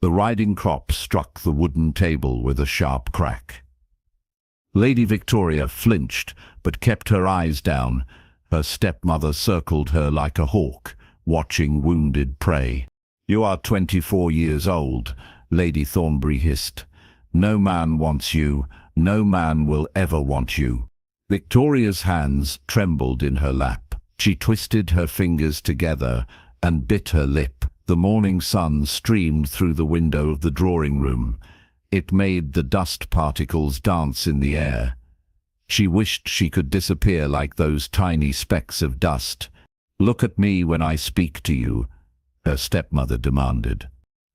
The riding crop struck the wooden table with a sharp crack. Lady Victoria flinched, but kept her eyes down. Her stepmother circled her like a hawk, watching wounded prey. "You are 24 years old," Lady Thornbury hissed. "No man wants you. No man will ever want you." Victoria's hands trembled in her lap. She twisted her fingers together and bit her lip. The morning sun streamed through the window of the drawing room. It made the dust particles dance in the air. She wished she could disappear like those tiny specks of dust. "Look at me when I speak to you," her stepmother demanded.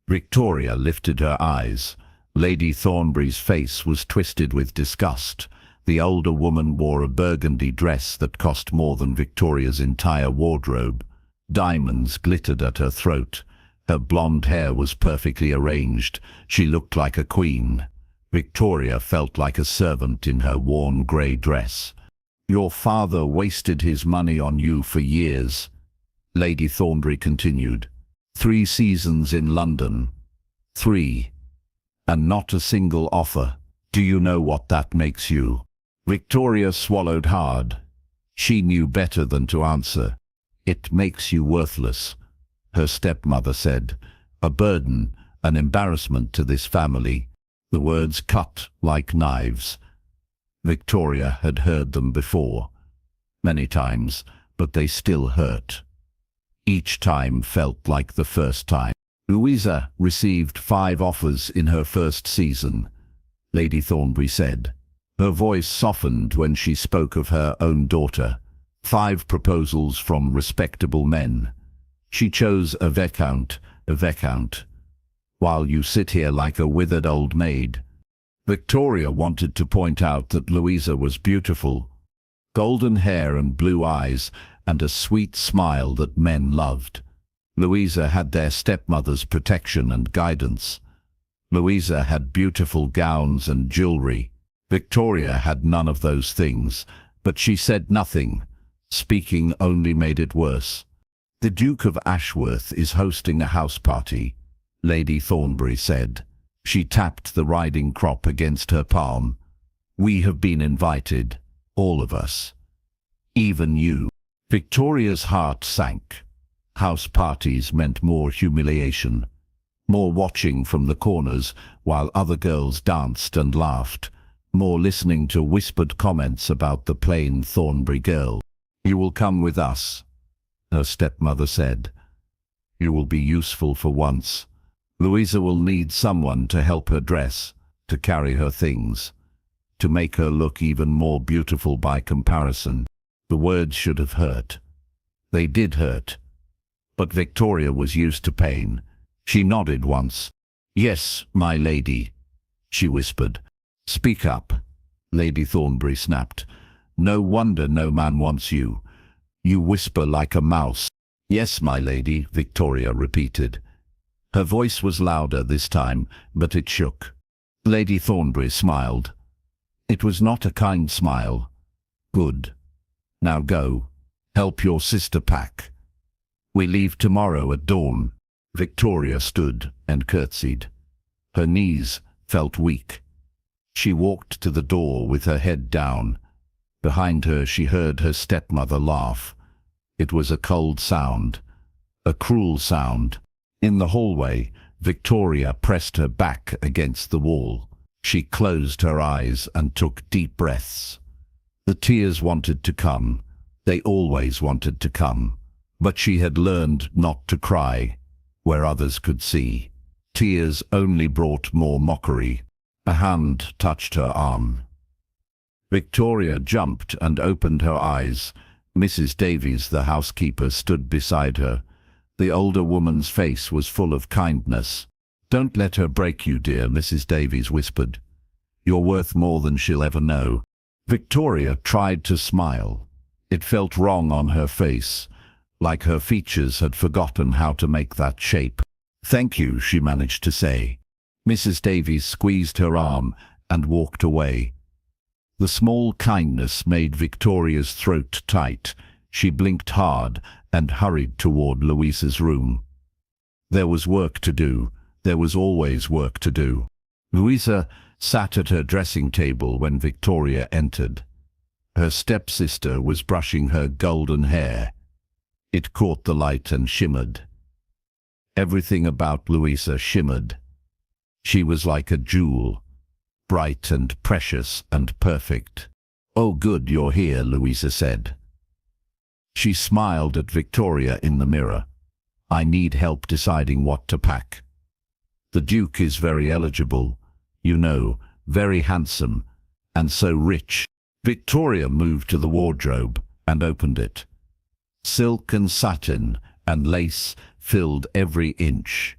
Victoria lifted her eyes. Lady Thornbury's face was twisted with disgust. The older woman wore a burgundy dress that cost more than Victoria's entire wardrobe. Diamonds glittered at her throat. Her blonde hair was perfectly arranged. She looked like a queen. Victoria felt like a servant in her worn grey dress. "Your father wasted his money on you for years," Lady Thornbury continued. 3 seasons in London. 3. And not a single offer. Do you know what that makes you?" Victoria swallowed hard. She knew better than to answer. "It makes you worthless," her stepmother said. "A burden, an embarrassment to this family." The words cut like knives. Victoria had heard them before, many times, but they still hurt. Each time felt like the first time. "Louisa received 5 offers in her first season," Lady Thornbury said. Her voice softened when she spoke of her own daughter. 5 proposals from respectable men. She chose a viscount, while you sit here like a withered old maid. Victoria wanted to point out that Louisa was beautiful. Golden hair and blue eyes, and a sweet smile that men loved. Louisa had their stepmother's protection and guidance. Louisa had beautiful gowns and jewelry. Victoria had none of those things, but she said nothing. Speaking only made it worse. "The Duke of Ashworth is hosting a house party," Lady Thornbury said. She tapped the riding crop against her palm. "We have been invited, all of us. Even you." Victoria's heart sank. House parties meant more humiliation, more watching from the corners while other girls danced and laughed, more listening to whispered comments about the plain Thornbury girl. "You will come with us," her stepmother said. "You will be useful for once. Louisa will need someone to help her dress, to carry her things, to make her look even more beautiful by comparison." The words should have hurt. They did hurt. But Victoria was used to pain. She nodded once. "Yes, my lady," she whispered. "Speak up," Lady Thornbury snapped. "No wonder no man wants you. You whisper like a mouse." "Yes, my lady," Victoria repeated. Her voice was louder this time, but it shook. Lady Thornbury smiled. It was not a kind smile. "Good. Now go. Help your sister pack. We leave tomorrow at dawn." Victoria stood and curtsied. Her knees felt weak. She walked to the door with her head down. Behind her she heard her stepmother laugh. It was a cold sound, a cruel sound. In the hallway, Victoria pressed her back against the wall. She closed her eyes and took deep breaths. The tears wanted to come. They always wanted to come. But she had learned not to cry where others could see. Tears only brought more mockery. A hand touched her arm. Victoria jumped and opened her eyes. Mrs. Davies, the housekeeper, stood beside her. The older woman's face was full of kindness. "Don't let her break you, dear," Mrs. Davies whispered. "You're worth more than she'll ever know." Victoria tried to smile. It felt wrong on her face, like her features had forgotten how to make that shape. "Thank you," she managed to say. Mrs. Davies squeezed her arm and walked away. The small kindness made Victoria's throat tight. She blinked hard and hurried toward Louisa's room. There was work to do. There was always work to do. Louisa sat at her dressing table when Victoria entered. Her stepsister was brushing her golden hair. It caught the light and shimmered. Everything about Louisa shimmered. She was like a jewel, bright and precious and perfect. "Oh, good, you're here," Louisa said. She smiled at Victoria in the mirror. "I need help deciding what to pack. The Duke is very eligible, you know, very handsome, and so rich." Victoria moved to the wardrobe and opened it. Silk and satin and lace filled every inch.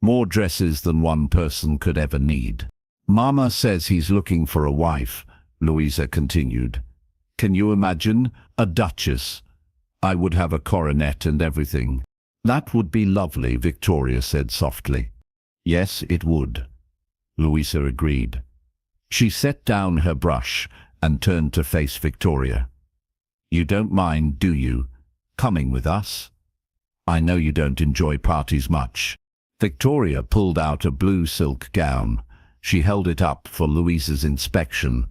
More dresses than one person could ever need. "Mama says he's looking for a wife," Louisa continued. "Can you imagine? A duchess. I would have a coronet and everything." "That would be lovely," Victoria said softly. "Yes, it would," Louisa agreed. She set down her brush and turned to face Victoria. "You don't mind, do you, coming with us? I know you don't enjoy parties much." Victoria pulled out a blue silk gown. She held it up for Louisa's inspection.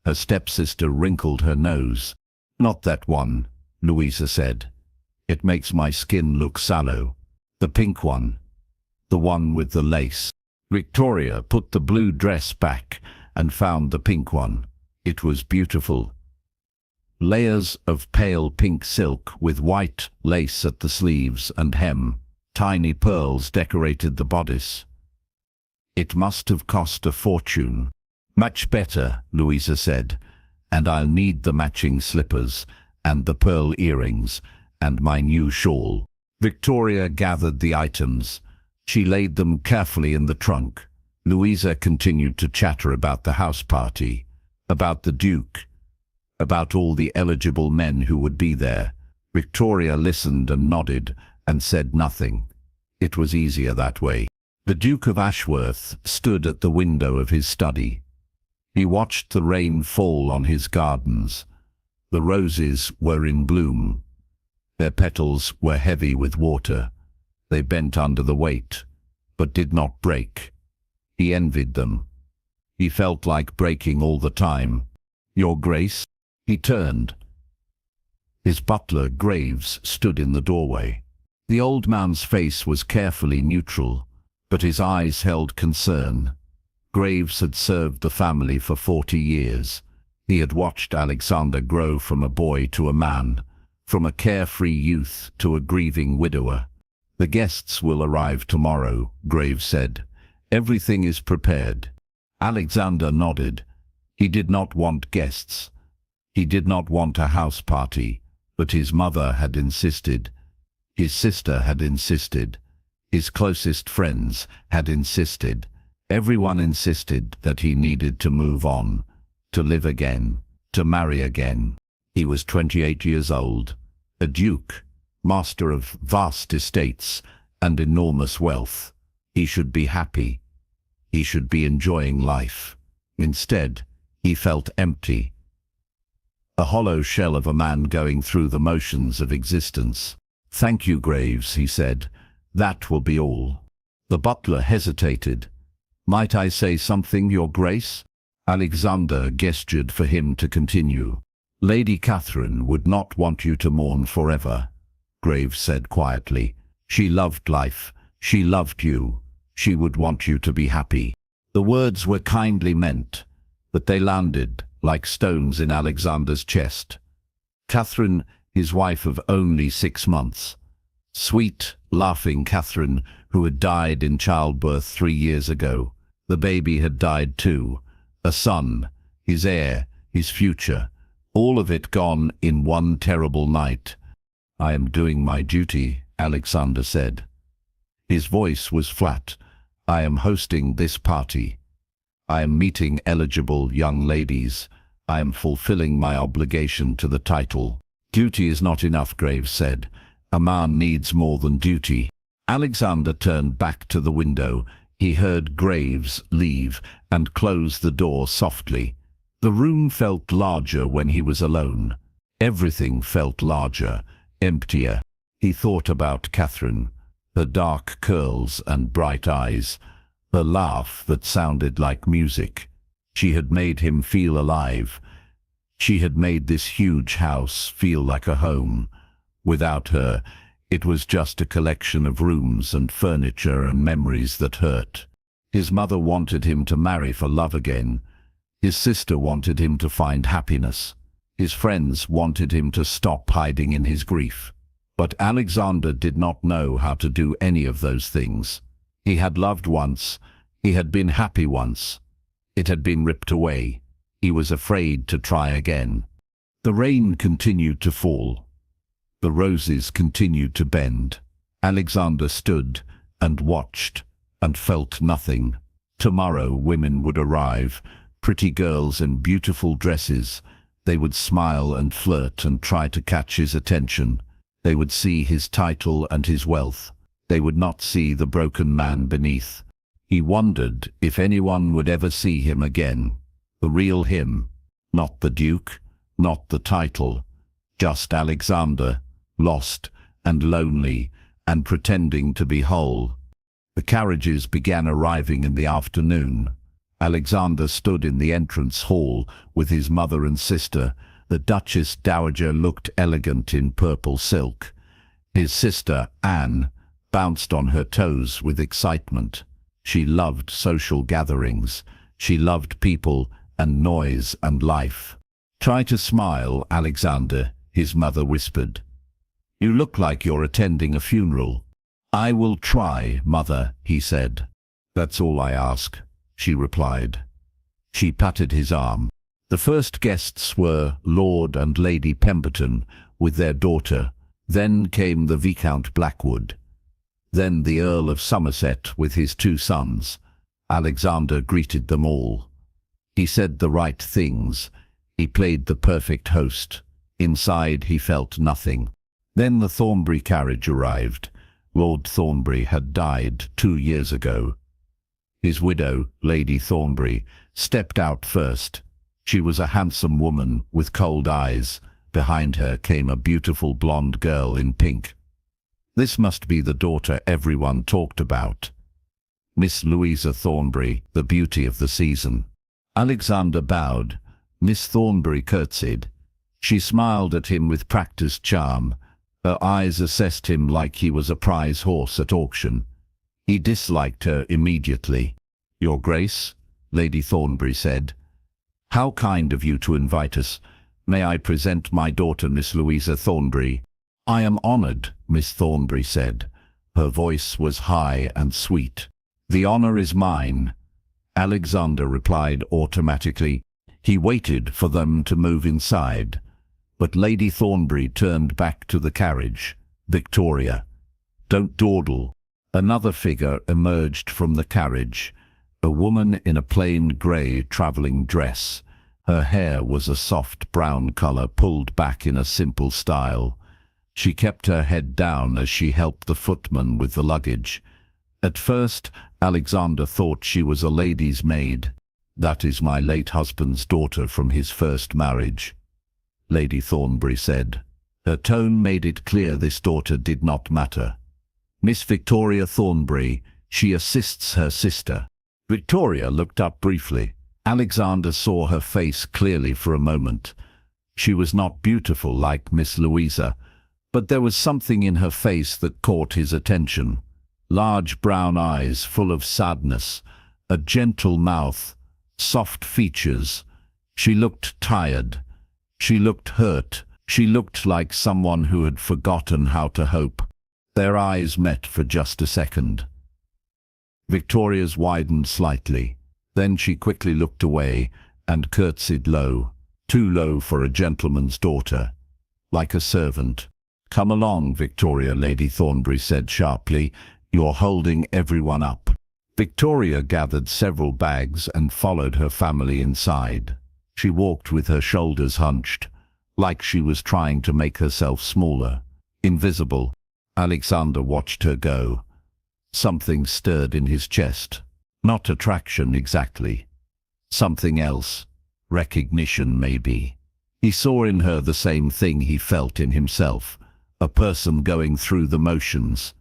Her stepsister wrinkled her nose. "Not that one," Louisa said. "It makes my skin look sallow. The pink one. The one with the lace." Victoria put the blue dress back and found the pink one. It was beautiful. Layers of pale pink silk with white lace at the sleeves and hem. Tiny pearls decorated the bodice. It must have cost a fortune. "Much better," Louisa said, "and I'll need the matching slippers and the pearl earrings and my new shawl." Victoria gathered the items. She laid them carefully in the trunk. Louisa continued to chatter about the house party, about the Duke, about all the eligible men who would be there. Victoria listened and nodded and said nothing. It was easier that way. The Duke of Ashworth stood at the window of his study. He watched the rain fall on his gardens. The roses were in bloom. Their petals were heavy with water. They bent under the weight, but did not break. He envied them. He felt like breaking all the time. "Your Grace?" He turned. His butler, Graves, stood in the doorway. The old man's face was carefully neutral, but his eyes held concern. Graves had served the family for 40 years. He had watched Alexander grow from a boy to a man, from a carefree youth to a grieving widower. "The guests will arrive tomorrow," Graves said. "Everything is prepared." Alexander nodded. He did not want guests. He did not want a house party, but his mother had insisted. His sister had insisted. His closest friends had insisted. Everyone insisted that he needed to move on, to live again, to marry again. He was 28 years old, a duke, master of vast estates and enormous wealth. He should be happy. He should be enjoying life. Instead, he felt empty. A hollow shell of a man going through the motions of existence. "Thank you, Graves," he said. "That will be all." The butler hesitated. "Might I say something, Your Grace?" Alexander gestured for him to continue. "Lady Catherine would not want you to mourn forever," Graves said quietly. "She loved life. She loved you. She would want you to be happy." The words were kindly meant, but they landed like stones in Alexander's chest. Catherine, his wife of only 6 months. Sweet, laughing Catherine, who had died in childbirth 3 years ago. The baby had died too. A son, his heir, his future. All of it gone in one terrible night. "I am doing my duty," Alexander said. His voice was flat. "I am hosting this party. I am meeting eligible young ladies. I am fulfilling my obligation to the title." "Duty is not enough," Graves said. "A man needs more than duty." Alexander turned back to the window. He heard Graves leave and close the door softly. The room felt larger when he was alone. Everything felt larger, emptier. He thought about Catherine. her dark curls and bright eyes, her laugh that sounded like music. She had made him feel alive. She had made this huge house feel like a home. Without her, it was just a collection of rooms and furniture and memories that hurt. His mother wanted him to marry for love again. His sister wanted him to find happiness. His friends wanted him to stop hiding in his grief. But Alexander did not know how to do any of those things. He had loved once. He had been happy once. It had been ripped away. He was afraid to try again. The rain continued to fall. The roses continued to bend. Alexander stood and watched and felt nothing. Tomorrow women would arrive, pretty girls in beautiful dresses. They would smile and flirt and try to catch his attention. They would see his title and his wealth. They would not see the broken man beneath. He wondered if anyone would ever see him again. The real him. Not the Duke, not the title. Just Alexander, lost and lonely and pretending to be whole. The carriages began arriving in the afternoon. Alexander stood in the entrance hall with his mother and sister. The Duchess Dowager looked elegant in purple silk. His sister, Anne, bounced on her toes with excitement. She loved social gatherings. She loved people and noise and life. "Try to smile, Alexander," his mother whispered. "You look like you're attending a funeral." "I will try, Mother," he said. "That's all I ask," she replied. She patted his arm. The first guests were Lord and Lady Pemberton with their daughter. Then came the Viscount Blackwood. Then the Earl of Somerset with his 2 sons. Alexander greeted them all. He said the right things. He played the perfect host. Inside he felt nothing. Then the Thornbury carriage arrived. Lord Thornbury had died 2 years ago. His widow, Lady Thornbury, stepped out first. She was a handsome woman with cold eyes. Behind her came a beautiful blonde girl in pink. This must be the daughter everyone talked about. Miss Louisa Thornbury, the beauty of the season. Alexander bowed. Miss Thornbury curtsied. She smiled at him with practiced charm. Her eyes assessed him like he was a prize horse at auction. He disliked her immediately. "Your Grace," Lady Thornbury said. "How kind of you to invite us. May I present my daughter, Miss Louisa Thornbury?" "I am honored," Miss Thornbury said. Her voice was high and sweet. "The honor is mine," Alexander replied automatically. He waited for them to move inside. But Lady Thornbury turned back to the carriage. "Victoria, don't dawdle." Another figure emerged from the carriage. A woman in a plain grey travelling dress. Her hair was a soft brown colour pulled back in a simple style. She kept her head down as she helped the footman with the luggage. At first, Alexander thought she was a lady's maid. "That is my late husband's daughter from his first marriage," Lady Thornbury said. Her tone made it clear this daughter did not matter. "Miss Victoria Thornbury. She assists her sister." Victoria looked up briefly. Alexander saw her face clearly for a moment. She was not beautiful like Miss Louisa, but there was something in her face that caught his attention. Large brown eyes full of sadness, a gentle mouth, soft features. She looked tired. She looked hurt. She looked like someone who had forgotten how to hope. Their eyes met for just a second. Victoria's widened slightly. Then she quickly looked away and curtsied low, too low for a gentleman's daughter, like a servant. "Come along, Victoria," Lady Thornbury said sharply. "You're holding everyone up." Victoria gathered several bags and followed her family inside. She walked with her shoulders hunched, like she was trying to make herself smaller, invisible. Alexander watched her go. Something stirred in his chest. Not attraction exactly. Something else. Recognition, maybe. He saw in her the same thing he felt in himself. A person going through the motions.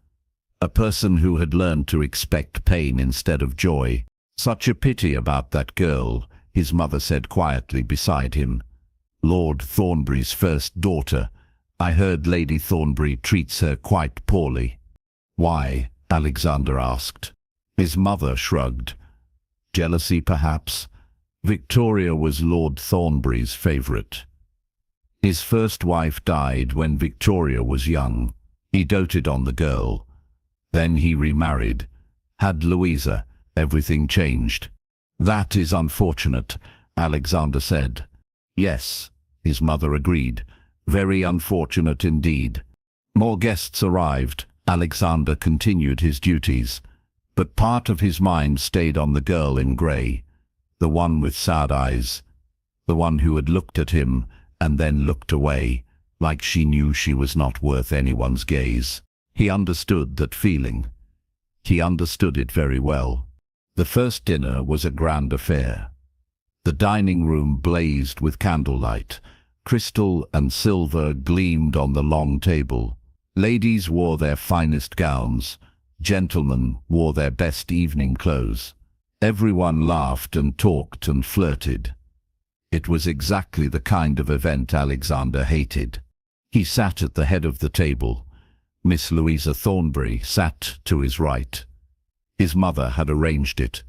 A person who had learned to expect pain instead of joy. Such a pity about that girl, his mother said quietly beside him. Lord Thornbury's first daughter. I heard Lady Thornbury treats her quite poorly. Why? Alexander asked. His mother shrugged. Jealousy, perhaps? Victoria was Lord Thornbury's favourite. His first wife died when Victoria was young. He doted on the girl. Then he remarried. Had Louisa. Everything changed. That is unfortunate, Alexander said. Yes, his mother agreed. Very unfortunate indeed. More guests arrived. Alexander continued his duties. But part of his mind stayed on the girl in grey. The one with sad eyes. The one who had looked at him and then looked away, like she knew she was not worth anyone's gaze. He understood that feeling. He understood it very well. The first dinner was a grand affair. The dining room blazed with candlelight. Crystal and silver gleamed on the long table. Ladies wore their finest gowns. Gentlemen wore their best evening clothes. Everyone laughed and talked and flirted. It was exactly the kind of event Alexander hated. He sat at the head of the table. Miss Louisa Thornbury sat to his right. His mother had arranged it.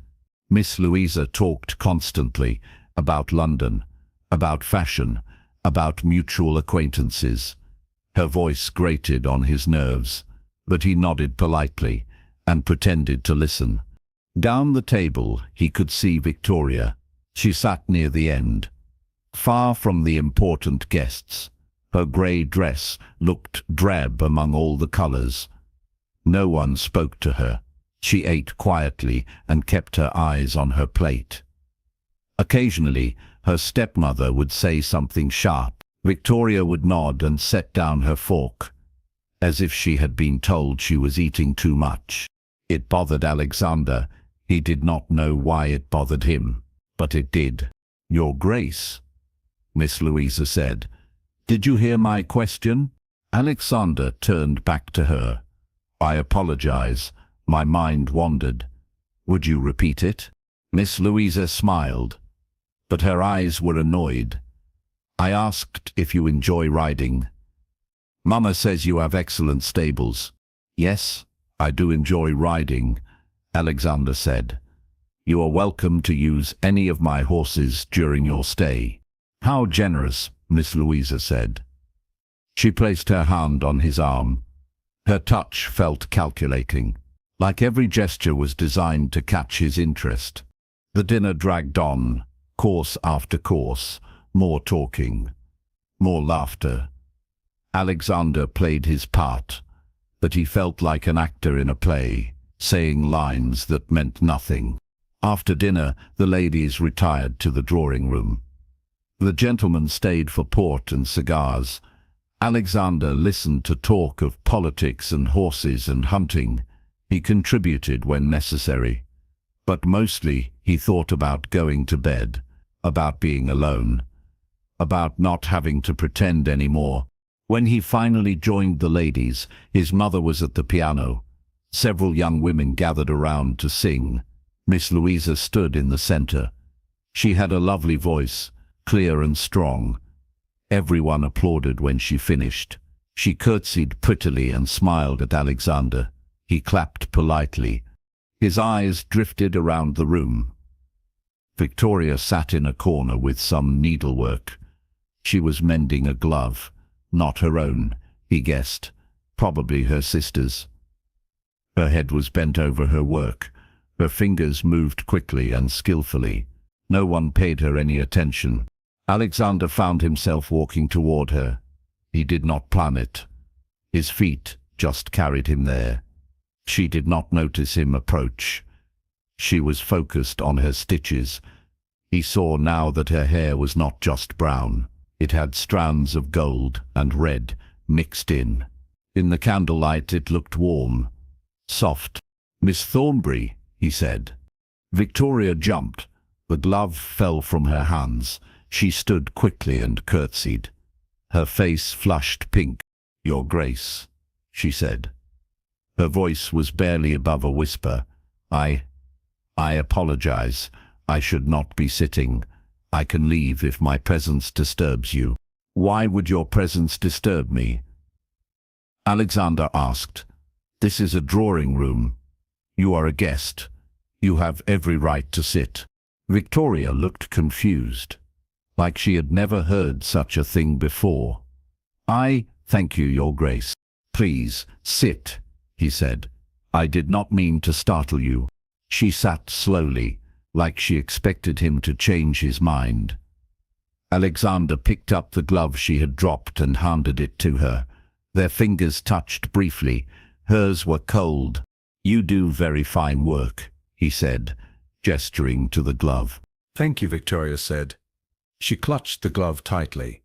Miss Louisa talked constantly about London, about fashion, about mutual acquaintances. Her voice grated on his nerves, but he nodded politely and pretended to listen. Down the table he could see Victoria. She sat near the end, far from the important guests. Her grey dress looked drab among all the colours. No one spoke to her. She ate quietly and kept her eyes on her plate. Occasionally, her stepmother would say something sharp. Victoria would nod and set down her fork, as if she had been told she was eating too much. It bothered Alexander. He did not know why it bothered him, but it did. Your Grace, Miss Louisa said. Did you hear my question? Alexander turned back to her. I apologize. My mind wandered. Would you repeat it? Miss Louisa smiled, but her eyes were annoyed. I asked if you enjoy riding. Mama says you have excellent stables. Yes, I do enjoy riding, Alexander said. You are welcome to use any of my horses during your stay. How generous, Miss Louisa said. She placed her hand on his arm. Her touch felt calculating, like every gesture was designed to catch his interest. The dinner dragged on, course after course, more talking, more laughter. Alexander played his part, but he felt like an actor in a play, saying lines that meant nothing. After dinner, the ladies retired to the drawing room. The gentlemen stayed for port and cigars. Alexander listened to talk of politics and horses and hunting. He contributed when necessary. But mostly he thought about going to bed, about being alone, about not having to pretend anymore. When he finally joined the ladies, his mother was at the piano. Several young women gathered around to sing. Miss Louisa stood in the center. She had a lovely voice, clear and strong. Everyone applauded when she finished. She curtsied prettily and smiled at Alexander. He clapped politely. His eyes drifted around the room. Victoria sat in a corner with some needlework. She was mending a glove. Not her own, he guessed. Probably her sister's. Her head was bent over her work. Her fingers moved quickly and skillfully. No one paid her any attention. Alexander found himself walking toward her. He did not plan it. His feet just carried him there. She did not notice him approach. She was focused on her stitches. He saw now that her hair was not just brown. It had strands of gold and red mixed in. In the candlelight it looked warm, soft. Miss Thornbury, he said. Victoria jumped. The glove fell from her hands. She stood quickly and curtsied. Her face flushed pink. Your Grace, she said. Her voice was barely above a whisper. I apologize. I should not be sitting. I can leave if my presence disturbs you. Why would your presence disturb me? Alexander asked. This is a drawing room. You are a guest. You have every right to sit. Victoria looked confused, like she had never heard such a thing before. Thank you, Your Grace. Please, sit, he said. I did not mean to startle you. She sat slowly, like she expected him to change his mind. Alexander picked up the glove she had dropped and handed it to her. Their fingers touched briefly. Hers were cold. You do very fine work, he said, gesturing to the glove. Thank you, Victoria said. She clutched the glove tightly.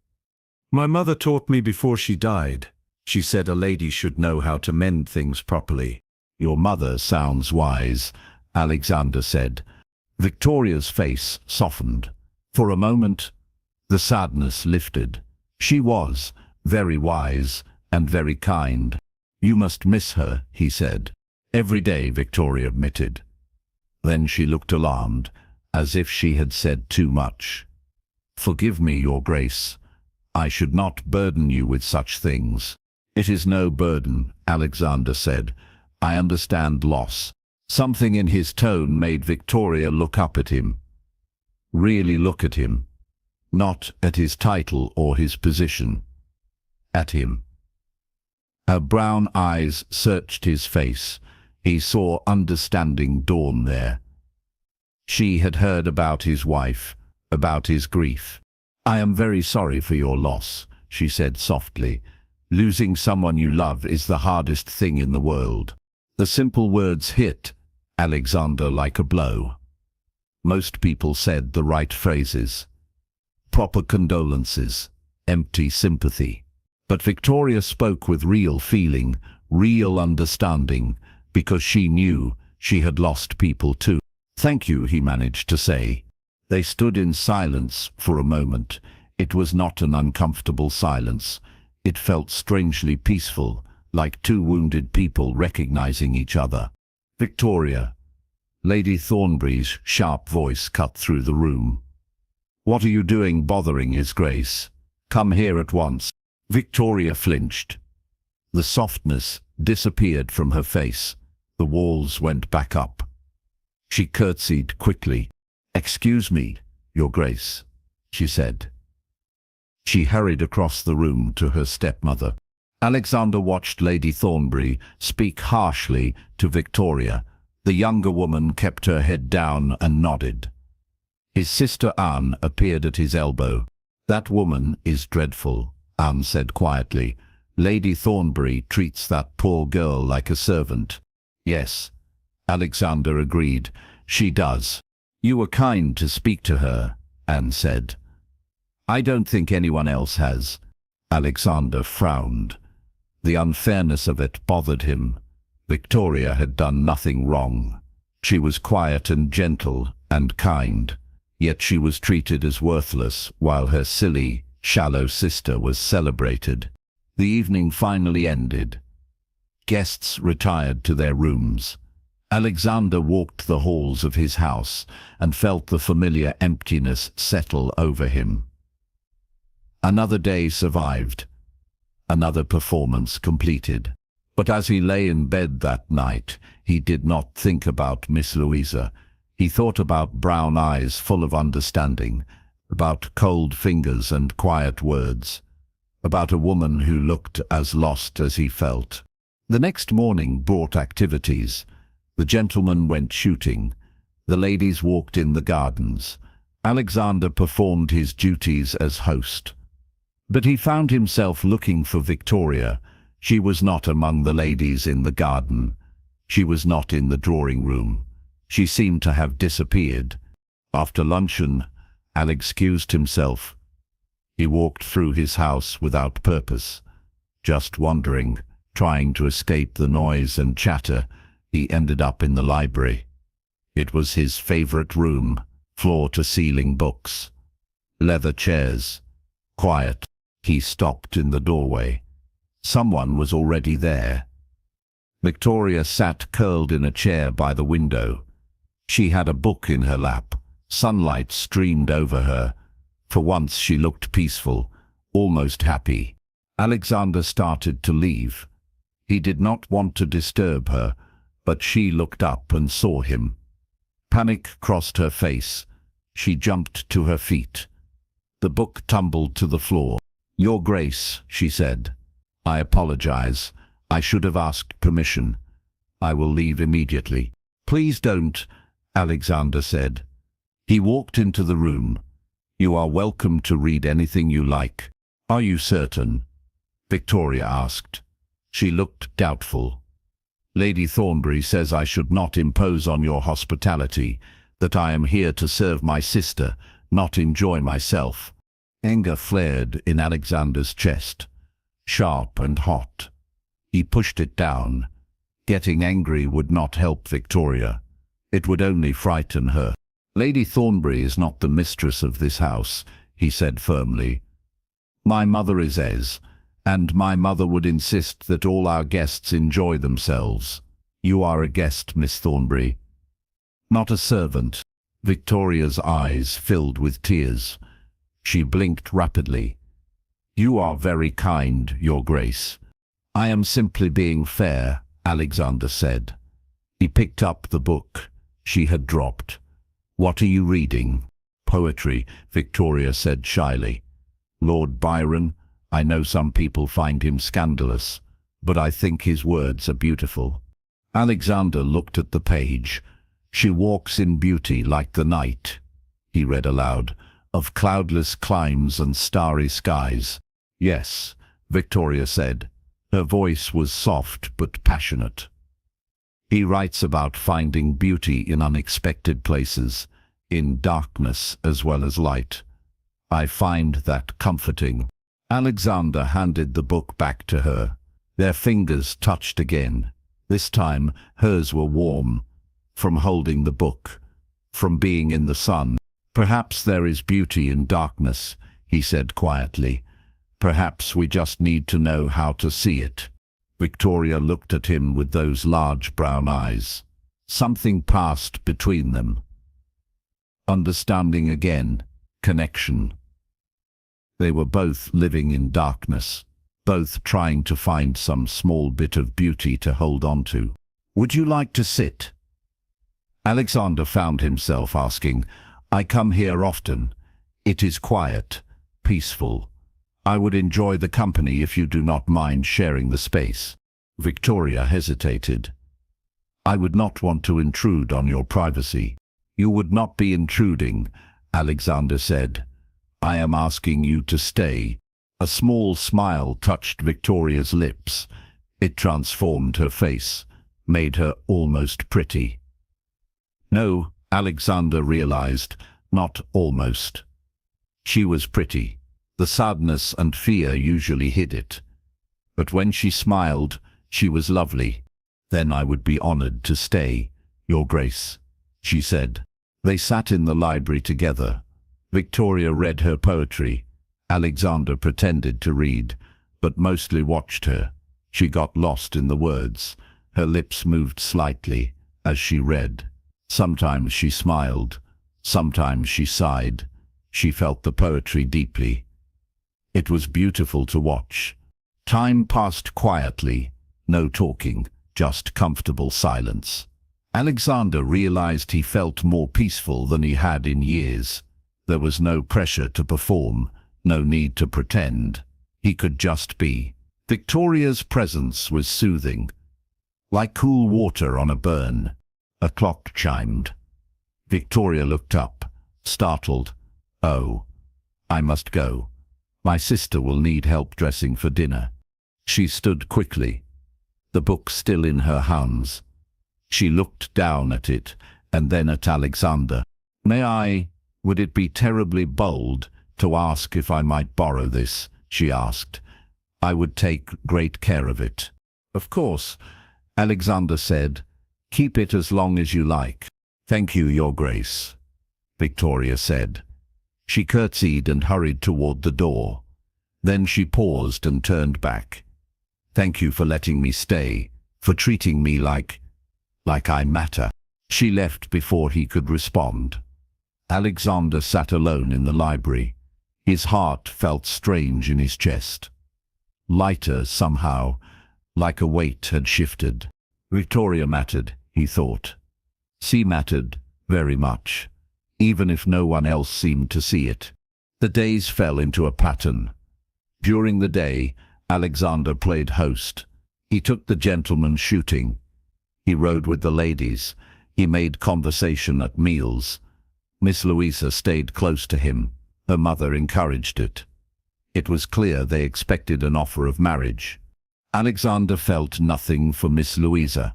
My mother taught me before she died. She said a lady should know how to mend things properly. Your mother sounds wise, Alexander said. Victoria's face softened. For a moment, the sadness lifted. She was very wise and very kind. You must miss her, he said. Every day, Victoria admitted. Then she looked alarmed, as if she had said too much. Forgive me, Your Grace. I should not burden you with such things. It is no burden, Alexander said. I understand loss. Something in his tone made Victoria look up at him. Really look at him. Not at his title or his position. At him. Her brown eyes searched his face. He saw understanding dawn there. She had heard about his wife, about his grief. I am very sorry for your loss, she said softly. Losing someone you love is the hardest thing in the world. The simple words hit Alexander like a blow. Most people said the right phrases. Proper condolences, empty sympathy. But Victoria spoke with real feeling, real understanding, because she knew she had lost people too. Thank you, he managed to say. They stood in silence for a moment. It was not an uncomfortable silence. It felt strangely peaceful, like two wounded people recognizing each other. Victoria. Lady Thornbury's sharp voice cut through the room. What are you doing bothering His Grace? Come here at once. Victoria flinched. The softness disappeared from her face. The walls went back up. She curtsied quickly. Excuse me, Your Grace, she said. She hurried across the room to her stepmother. Alexander watched Lady Thornbury speak harshly to Victoria. The younger woman kept her head down and nodded. His sister Anne appeared at his elbow. That woman is dreadful, Anne said quietly. Lady Thornbury treats that poor girl like a servant. Yes, Alexander agreed. She does. You were kind to speak to her, Anne said. I don't think anyone else has. Alexander frowned. The unfairness of it bothered him. Victoria had done nothing wrong. She was quiet and gentle and kind, yet she was treated as worthless while her silly, shallow sister was celebrated. The evening finally ended. Guests retired to their rooms. Alexander walked the halls of his house and felt the familiar emptiness settle over him. Another day survived. Another performance completed. But as he lay in bed that night, he did not think about Miss Louisa. He thought about brown eyes full of understanding, about cold fingers and quiet words, about a woman who looked as lost as he felt. The next morning brought activities. The gentlemen went shooting. The ladies walked in the gardens. Alexander performed his duties as host. But he found himself looking for Victoria. She was not among the ladies in the garden. She was not in the drawing room. She seemed to have disappeared. After luncheon, Alex excused himself. He walked through his house without purpose, just wandering, trying to escape the noise and chatter. He ended up in the library. It was his favorite room, floor-to-ceiling books, leather chairs, quiet. He stopped in the doorway. Someone was already there. Victoria sat curled in a chair by the window. She had a book in her lap. Sunlight streamed over her. For once she looked peaceful, almost happy. Alexander started to leave. He did not want to disturb her, but she looked up and saw him. Panic crossed her face. She jumped to her feet. The book tumbled to the floor. "Your Grace," she said. "I apologize. I should have asked permission. I will leave immediately." "Please don't," Alexander said. He walked into the room. "You are welcome to read anything you like." "Are you certain?" Victoria asked. She looked doubtful. "Lady Thornbury says I should not impose on your hospitality, that I am here to serve my sister, not enjoy myself." Anger flared in Alexander's chest, sharp and hot. He pushed it down. Getting angry would not help Victoria. It would only frighten her. "Lady Thornbury is not the mistress of this house," he said firmly. "My mother is, and my mother would insist that all our guests enjoy themselves. You are a guest, Miss Thornbury, not a servant." Victoria's eyes filled with tears. She blinked rapidly. "You are very kind, Your Grace." "I am simply being fair," Alexander said. He picked up the book she had dropped. "What are you reading?" "Poetry," Victoria said shyly. "Lord Byron. I know some people find him scandalous, but I think his words are beautiful." Alexander looked at the page. "She walks in beauty like the night," he read aloud, "of cloudless climes and starry skies." "Yes," Victoria said. Her voice was soft but passionate. "He writes about finding beauty in unexpected places, in darkness as well as light. I find that comforting." Alexander handed the book back to her. Their fingers touched again. This time hers were warm, from holding the book, from being in the sun. "Perhaps there is beauty in darkness," he said quietly. "Perhaps we just need to know how to see it." Victoria looked at him with those large brown eyes. Something passed between them. Understanding again. Connection. They were both living in darkness, both trying to find some small bit of beauty to hold on to. "Would you like to sit?" Alexander found himself asking. "I come here often. It is quiet, peaceful. I would enjoy the company if you do not mind sharing the space." Victoria hesitated. "I would not want to intrude on your privacy." "You would not be intruding," Alexander said. "I am asking you to stay." A small smile touched Victoria's lips. It transformed her face, made her almost pretty. No, Alexander realized, not almost. She was pretty. The sadness and fear usually hid it. But when she smiled, she was lovely. "Then I would be honored to stay, Your Grace," she said. They sat in the library together. Victoria read her poetry. Alexander pretended to read, but mostly watched her. She got lost in the words. Her lips moved slightly as she read. Sometimes she smiled. Sometimes she sighed. She felt the poetry deeply. It was beautiful to watch. Time passed quietly. No talking, just comfortable silence. Alexander realized he felt more peaceful than he had in years. There was no pressure to perform, no need to pretend. He could just be. Victoria's presence was soothing. Like cool water on a burn. A clock chimed. Victoria looked up, startled. "Oh, I must go. My sister will need help dressing for dinner." She stood quickly, the book still in her hands. She looked down at it and then at Alexander. Would it be terribly bold to ask if I might borrow this?" she asked. "I would take great care of it." "Of course," Alexander said. "Keep it as long as you like." "Thank you, Your Grace," Victoria said. She curtsied and hurried toward the door. Then she paused and turned back. "Thank you for letting me stay," for treating me like I matter." She left before he could respond. Alexander sat alone in the library. His heart felt strange in his chest. Lighter somehow, like a weight had shifted. Victoria mattered, he thought. She mattered very much, even if no one else seemed to see it. The days fell into a pattern. During the day, Alexander played host. He took the gentlemen shooting. He rode with the ladies. He made conversation at meals. Miss Louisa stayed close to him. Her mother encouraged it. It was clear they expected an offer of marriage. Alexander felt nothing for Miss Louisa.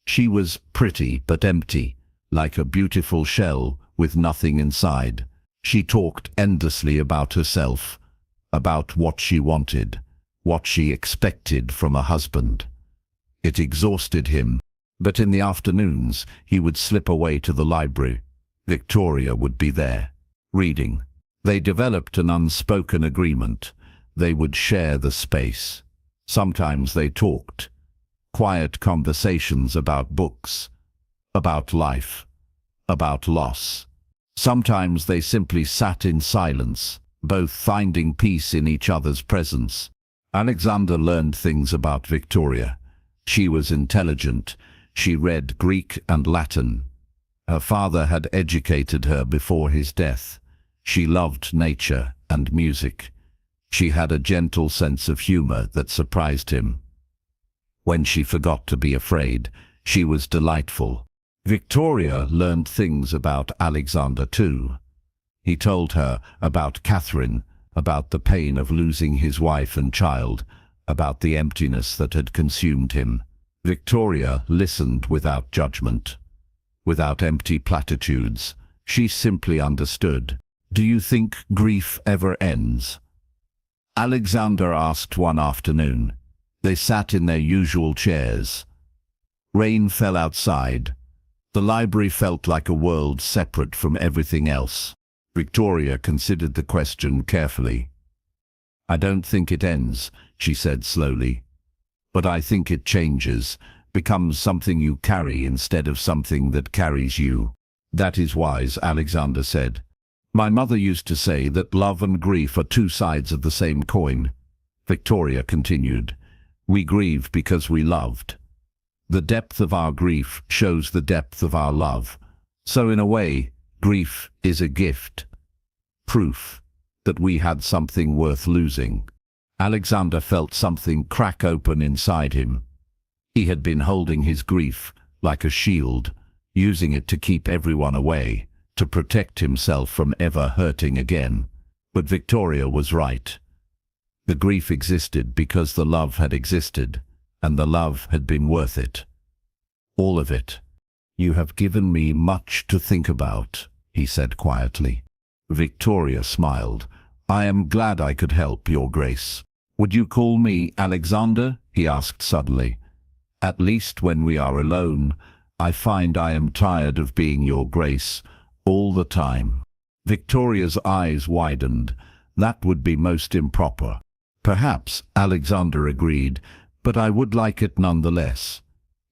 She was pretty but empty, like a beautiful shell with nothing inside. She talked endlessly about herself, about what she wanted, what she expected from a husband. It exhausted him, but in the afternoons he would slip away to the library. Victoria would be there, reading. They developed an unspoken agreement. They would share the space. Sometimes they talked. Quiet conversations about books, about life, about loss. Sometimes they simply sat in silence, both finding peace in each other's presence. Alexander learned things about Victoria. She was intelligent. She read Greek and Latin. Her father had educated her before his death. She loved nature and music. She had a gentle sense of humor that surprised him. When she forgot to be afraid, she was delightful. Victoria learned things about Alexander too. He told her about Catherine, about the pain of losing his wife and child, about the emptiness that had consumed him. Victoria listened without judgment, without empty platitudes. She simply understood. "Do you think grief ever ends?" Alexander asked one afternoon. They sat in their usual chairs. Rain fell outside. The library felt like a world separate from everything else. Victoria considered the question carefully. "I don't think it ends," she said slowly. "But I think it changes, becomes something you carry instead of something that carries you." "That is wise," Alexander said. "My mother used to say that love and grief are two sides of the same coin." Victoria continued. "We grieve because we loved. The depth of our grief shows the depth of our love. So in a way, grief is a gift. Proof that we had something worth losing." Alexander felt something crack open inside him. He had been holding his grief like a shield, using it to keep everyone away, to protect himself from ever hurting again. But Victoria was right. The grief existed because the love had existed, and the love had been worth it. All of it. "You have given me much to think about," he said quietly. Victoria smiled. "I am glad I could help, Your Grace." "Would you call me Alexander?" he asked suddenly. "At least when we are alone, I find I am tired of being Your Grace all the time." Victoria's eyes widened. That would be most improper. "Perhaps," Alexander agreed, "but I would like it nonetheless.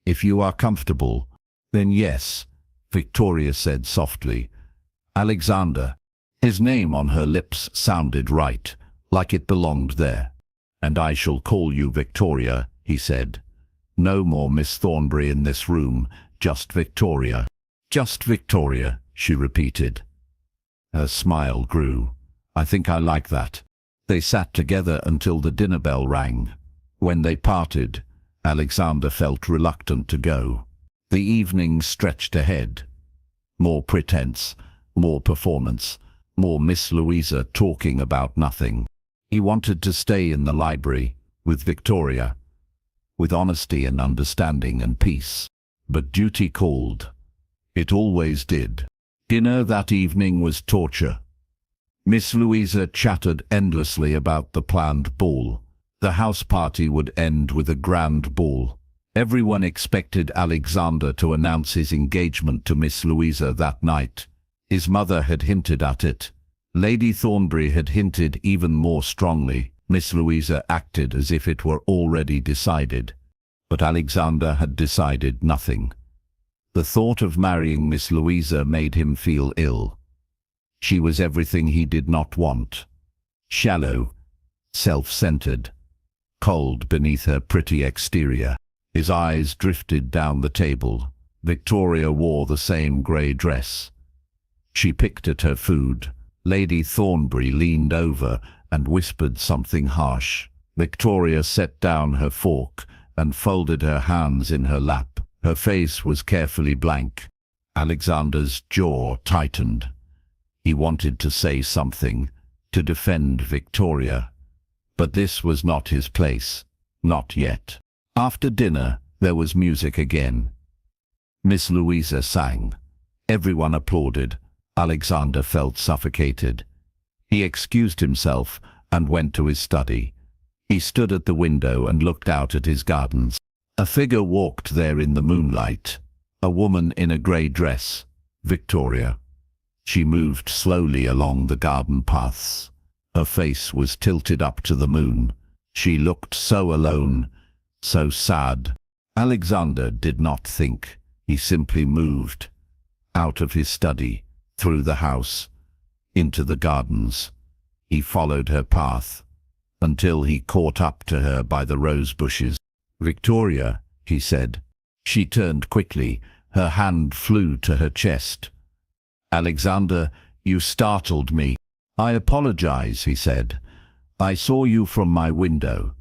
If you are comfortable, then yes," Victoria said softly. "Alexander." His name on her lips sounded right, like it belonged there. "And I shall call you Victoria," he said. "No more Miss Thornbury in this room, just Victoria." "Just Victoria," she repeated. Her smile grew. "I think I like that." They sat together until the dinner bell rang. When they parted, Alexander felt reluctant to go. The evening stretched ahead. More pretense, more performance, more Miss Louisa talking about nothing. He wanted to stay in the library, with Victoria, with honesty and understanding and peace. But duty called. It always did. Dinner that evening was torture. Miss Louisa chattered endlessly about the planned ball. The house party would end with a grand ball. Everyone expected Alexander to announce his engagement to Miss Louisa that night. His mother had hinted at it. Lady Thornbury had hinted even more strongly. Miss Louisa acted as if it were already decided. But Alexander had decided nothing. The thought of marrying Miss Louisa made him feel ill. She was everything he did not want. Shallow, self-centered, cold beneath her pretty exterior. His eyes drifted down the table. Victoria wore the same grey dress. She picked at her food. Lady Thornbury leaned over and whispered something harsh. Victoria set down her fork and folded her hands in her lap. Her face was carefully blank. Alexander's jaw tightened. He wanted to say something, to defend Victoria. But this was not his place. Not yet. After dinner, there was music again. Miss Louisa sang. Everyone applauded. Alexander felt suffocated. He excused himself and went to his study. He stood at the window and looked out at his gardens. A figure walked there in the moonlight. A woman in a grey dress. Victoria. She moved slowly along the garden paths. Her face was tilted up to the moon. She looked so alone, so sad. Alexander did not think. He simply moved. Out of his study, through the house, into the gardens. He followed her path, until he caught up to her by the rose bushes. "Victoria," he said. She turned quickly. Her hand flew to her chest. "Alexander, you startled me." "I apologize," he said. "I saw you from my window.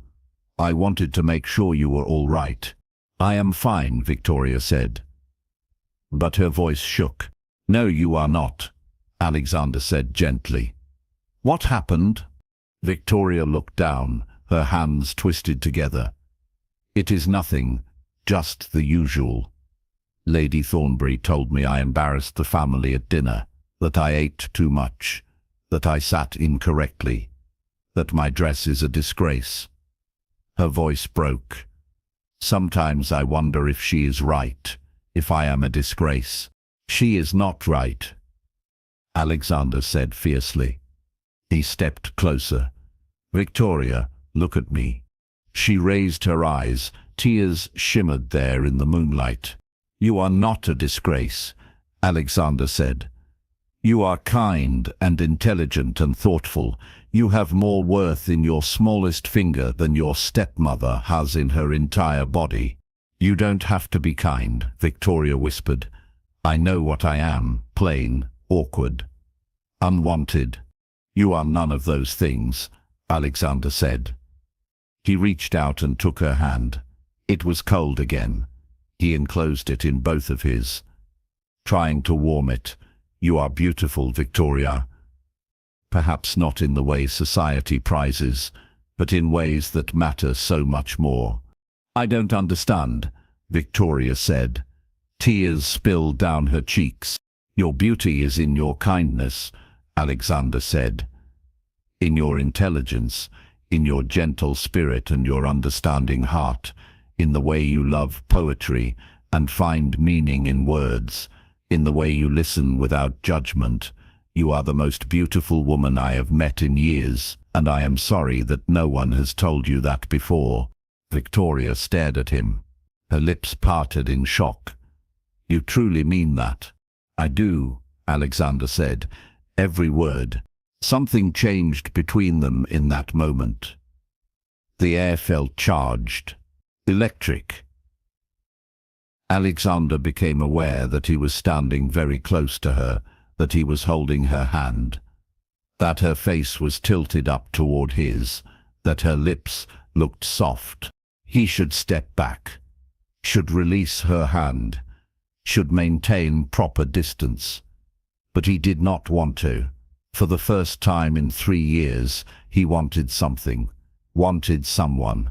I wanted to make sure you were all right." "I am fine," Victoria said. But her voice shook. "No, you are not," Alexander said gently. "What happened?" Victoria looked down, her hands twisted together. "It is nothing, just the usual. Lady Thornbury told me I embarrassed the family at dinner, that I ate too much, that I sat incorrectly, that my dress is a disgrace." Her voice broke. "Sometimes I wonder if she is right, if I am a disgrace." "She is not right," Alexander said fiercely. He stepped closer. "Victoria, look at me." She raised her eyes. Tears shimmered there in the moonlight. "You are not a disgrace," Alexander said. "You are kind and intelligent and thoughtful. You have more worth in your smallest finger than your stepmother has in her entire body." "You don't have to be kind," Victoria whispered. "I know what I am, plain, awkward, unwanted." "You are none of those things," Alexander said. He reached out and took her hand. It was cold again. He enclosed it in both of his, trying to warm it. "You are beautiful, Victoria. Perhaps not in the way society prizes, but in ways that matter so much more." "I don't understand," Victoria said. Tears spilled down her cheeks. "Your beauty is in your kindness," Alexander said. "In your intelligence, in your gentle spirit and your understanding heart, in the way you love poetry and find meaning in words, in the way you listen without judgment. You are the most beautiful woman I have met in years, and I am sorry that no one has told you that before." Victoria stared at him. Her lips parted in shock. "You truly mean that?" "I do," Alexander said. Every word. Something changed between them in that moment. The air felt charged, electric. Alexander became aware that he was standing very close to her, that he was holding her hand, that her face was tilted up toward his, that her lips looked soft. He should step back, should release her hand, should maintain proper distance. But he did not want to. For the first time in 3 years, he wanted something, wanted someone,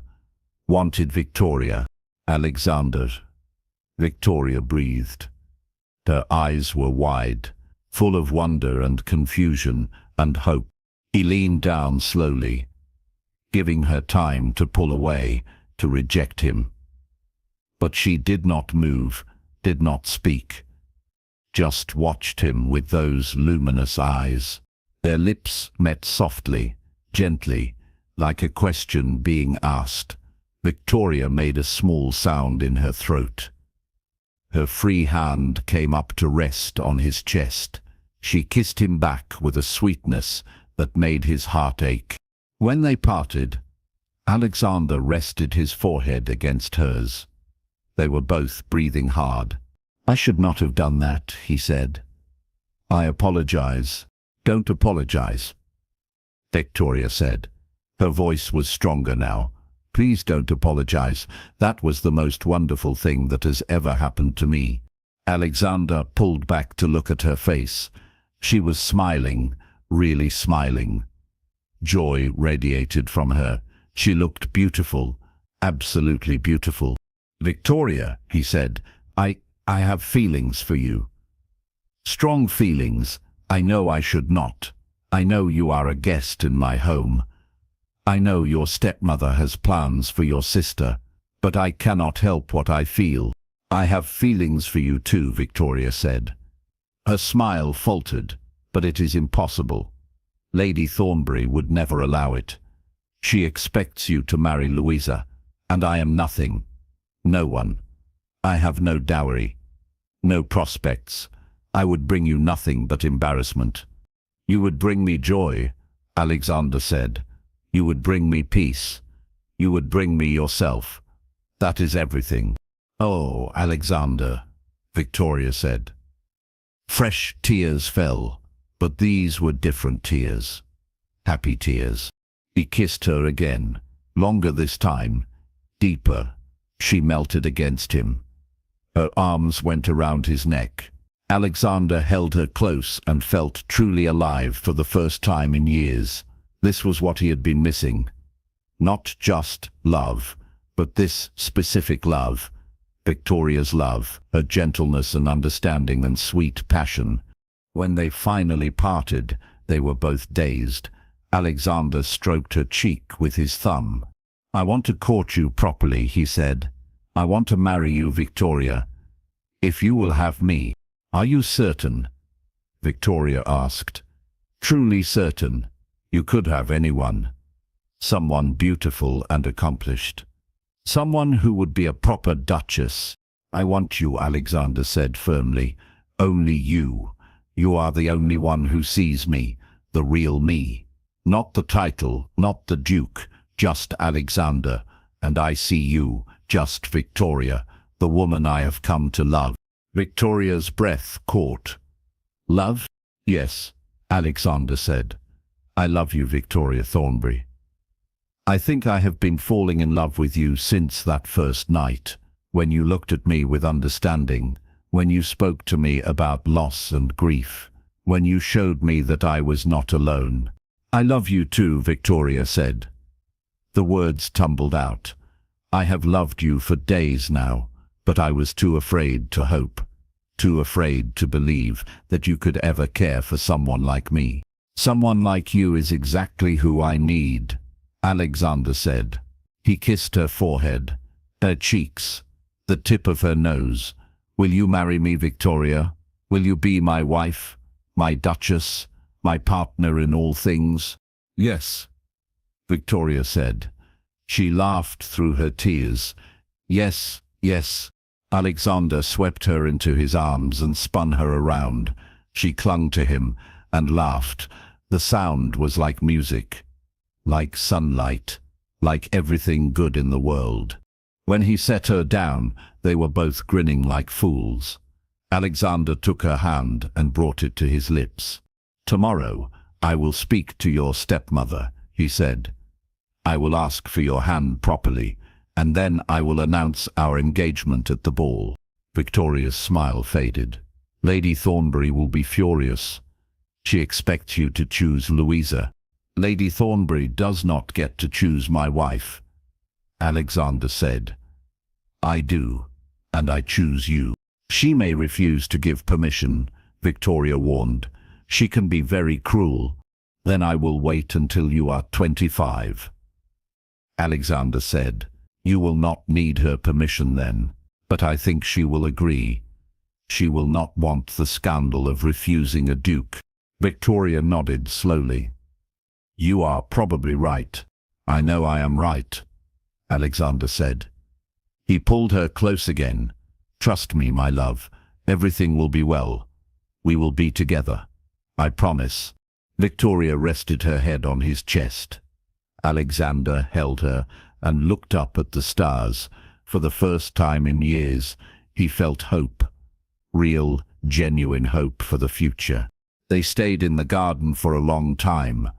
wanted Victoria. "Alexander." Victoria breathed. Her eyes were wide, full of wonder and confusion and hope. He leaned down slowly, giving her time to pull away, to reject him. But she did not move, did not speak, just watched him with those luminous eyes. Their lips met softly, gently, like a question being asked. Victoria made a small sound in her throat. Her free hand came up to rest on his chest. She kissed him back with a sweetness that made his heart ache. When they parted, Alexander rested his forehead against hers. They were both breathing hard. "I should not have done that," he said. "I apologize." "Don't apologize," Victoria said. Her voice was stronger now. "Please don't apologize. That was the most wonderful thing that has ever happened to me." Alexander pulled back to look at her face. She was smiling, really smiling. Joy radiated from her. She looked beautiful, absolutely beautiful. "Victoria," he said, I have feelings for you. Strong feelings. I know I should not. I know you are a guest in my home. I know your stepmother has plans for your sister, but I cannot help what I feel." "I have feelings for you too," Victoria said. Her smile faltered, "but it is impossible. Lady Thornbury would never allow it. She expects you to marry Louisa, and I am nothing. No one. I have no dowry, no prospects. I would bring you nothing but embarrassment." "You would bring me joy," Alexander said. "You would bring me peace. You would bring me yourself. That is everything." "Oh, Alexander," Victoria said. Fresh tears fell, but these were different tears. Happy tears. He kissed her again, longer this time, deeper. She melted against him. Her arms went around his neck. Alexander held her close and felt truly alive for the first time in years. This was what he had been missing. Not just love, but this specific love. Victoria's love, her gentleness and understanding and sweet passion. When they finally parted, they were both dazed. Alexander stroked her cheek with his thumb. "I want to court you properly," he said. "I want to marry you, Victoria. If you will have me." "Are you certain?" Victoria asked. "Truly certain. You could have anyone. Someone beautiful and accomplished. Someone who would be a proper duchess." "I want you," Alexander said firmly. "Only you. You are the only one who sees me, the real me. Not the title, not the duke, just Alexander. And I see you, just Victoria, the woman I have come to love." Victoria's breath caught. "Love?" "Yes," Alexander said. "I love you, Victoria Thornbury. I think I have been falling in love with you since that first night, when you looked at me with understanding, when you spoke to me about loss and grief, when you showed me that I was not alone." "I love you too," Victoria said. The words tumbled out. "I have loved you for days now, but I was too afraid to hope, too afraid to believe that you could ever care for someone like me. Someone like you is exactly who I need," Alexander said. He kissed her forehead, her cheeks, the tip of her nose. "Will you marry me, Victoria? Will you be my wife, my duchess, my partner in all things?" "Yes," Victoria said. She laughed through her tears. "Yes, yes." Alexander swept her into his arms and spun her around. She clung to him and laughed. The sound was like music, like sunlight, like everything good in the world. When he set her down, they were both grinning like fools. Alexander took her hand and brought it to his lips. "Tomorrow, I will speak to your stepmother," he said. "I will ask for your hand properly, and then I will announce our engagement at the ball." Victoria's smile faded. "Lady Thornbury will be furious. She expects you to choose Louisa." "Lady Thornbury does not get to choose my wife," Alexander said. "I do, and I choose you." "She may refuse to give permission," Victoria warned. "She can be very cruel." "Then I will wait until you are 25. Alexander said. "You will not need her permission then, but I think she will agree. She will not want the scandal of refusing a duke." Victoria nodded slowly. "You are probably right. I know I am right." Alexander said. He pulled her close again. Trust me, my love. Everything will be well. We will be together. I promise. Victoria rested her head on his chest. Alexander held her and looked up at the stars. For the first time in years, he felt hope. Real, genuine hope for the future. They stayed in the garden for a long time,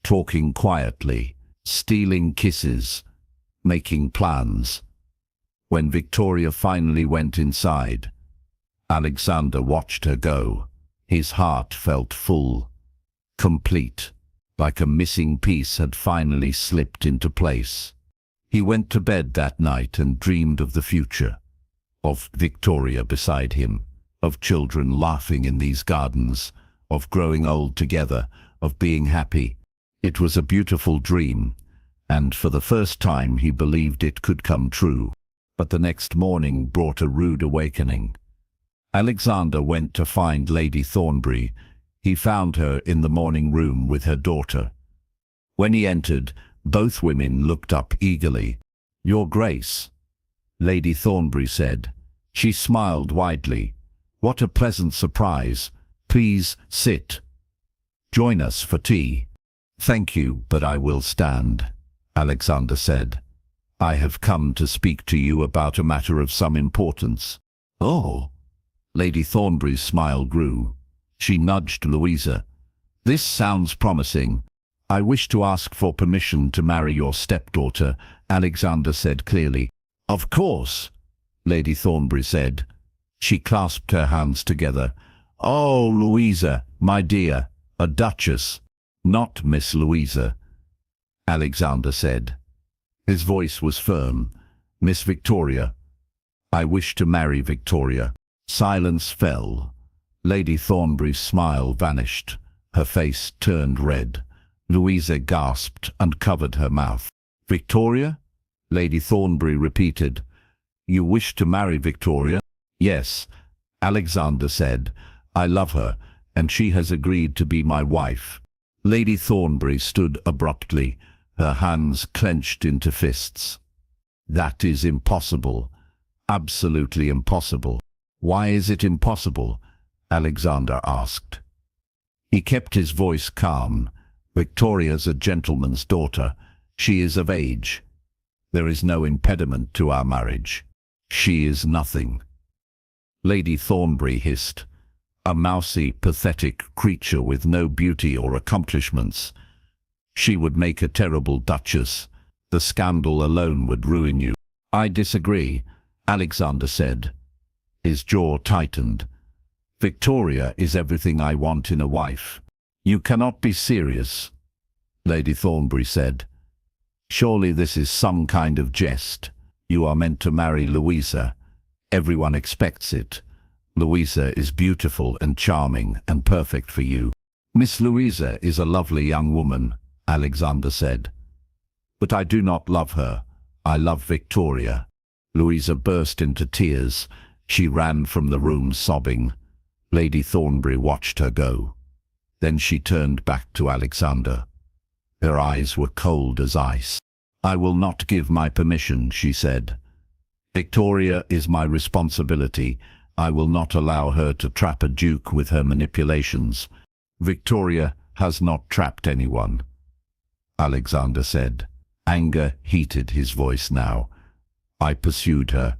talking quietly, stealing kisses, making plans. When Victoria finally went inside, Alexander watched her go. His heart felt full, complete, like a missing piece had finally slipped into place. He went to bed that night and dreamed of the future, of Victoria beside him, of children laughing in these gardens, of growing old together, of being happy. It was a beautiful dream, and for the first time he believed it could come true. But the next morning brought a rude awakening. Alexander went to find Lady Thornbury. He found her in the morning room with her daughter. When he entered, both women looked up eagerly. "Your Grace," Lady Thornbury said. She smiled widely. "What a pleasant surprise. Please sit. Join us for tea." "Thank you, but I will stand," Alexander said. "I have come to speak to you about a matter of some importance." "Oh." Lady Thornbury's smile grew. She nudged Louisa. "This sounds promising. I wish to ask for permission to marry your stepdaughter," Alexander said clearly. "Of course," Lady Thornbury said. She clasped her hands together. "Oh, Louisa, my dear, a duchess." "Not Miss Louisa," Alexander said. His voice was firm. "Miss Victoria. I wish to marry Victoria." Silence fell. Lady Thornbury's smile vanished. Her face turned red. Louisa gasped and covered her mouth. "Victoria?" Lady Thornbury repeated. "You wish to marry Victoria?" "Yes," Alexander said. "I love her, and she has agreed to be my wife." Lady Thornbury stood abruptly, her hands clenched into fists. "That is impossible. Absolutely impossible." "Why is it impossible?" Alexander asked. He kept his voice calm. "Victoria's a gentleman's daughter. She is of age. There is no impediment to our marriage. She is nothing." Lady Thornbury hissed. "A mousy, pathetic creature with no beauty or accomplishments. She would make a terrible duchess. The scandal alone would ruin you." "I disagree," Alexander said. His jaw tightened. "Victoria is everything I want in a wife." "You cannot be serious," Lady Thornbury said. "Surely this is some kind of jest. You are meant to marry Louisa. Everyone expects it. Louisa is beautiful and charming and perfect for you." "Miss Louisa is a lovely young woman," Alexander said. "But I do not love her. I love Victoria." Louisa burst into tears. She ran from the room sobbing. Lady Thornbury watched her go. Then she turned back to Alexander. Her eyes were cold as ice. "I will not give my permission," she said. "Victoria is my responsibility. I will not allow her to trap a duke with her manipulations." "Victoria has not trapped anyone," Alexander said. Anger heated his voice now. "I pursued her.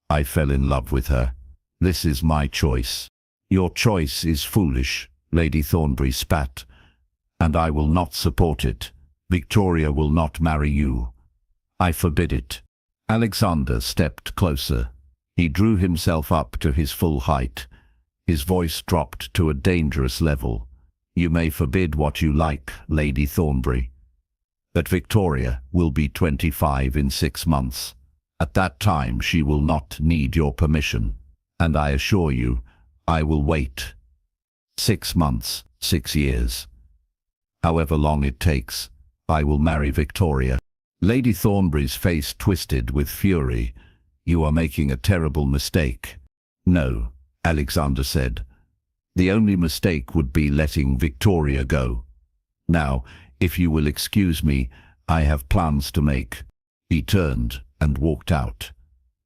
I fell in love with her. This is my choice." "Your choice is foolish," Lady Thornbury spat, "and I will not support it. Victoria will not marry you. I forbid it." Alexander stepped closer. He drew himself up to his full height. His voice dropped to a dangerous level. "You may forbid what you like, Lady Thornbury, but Victoria will be 25 in 6 months. At that time she will not need your permission, and I assure you, I will wait. 6 months, 6 years. However long it takes, I will marry Victoria." Lady Thornbury's face twisted with fury. "You are making a terrible mistake." "No," Alexander said. "The only mistake would be letting Victoria go. Now, if you will excuse me, I have plans to make." He turned and walked out.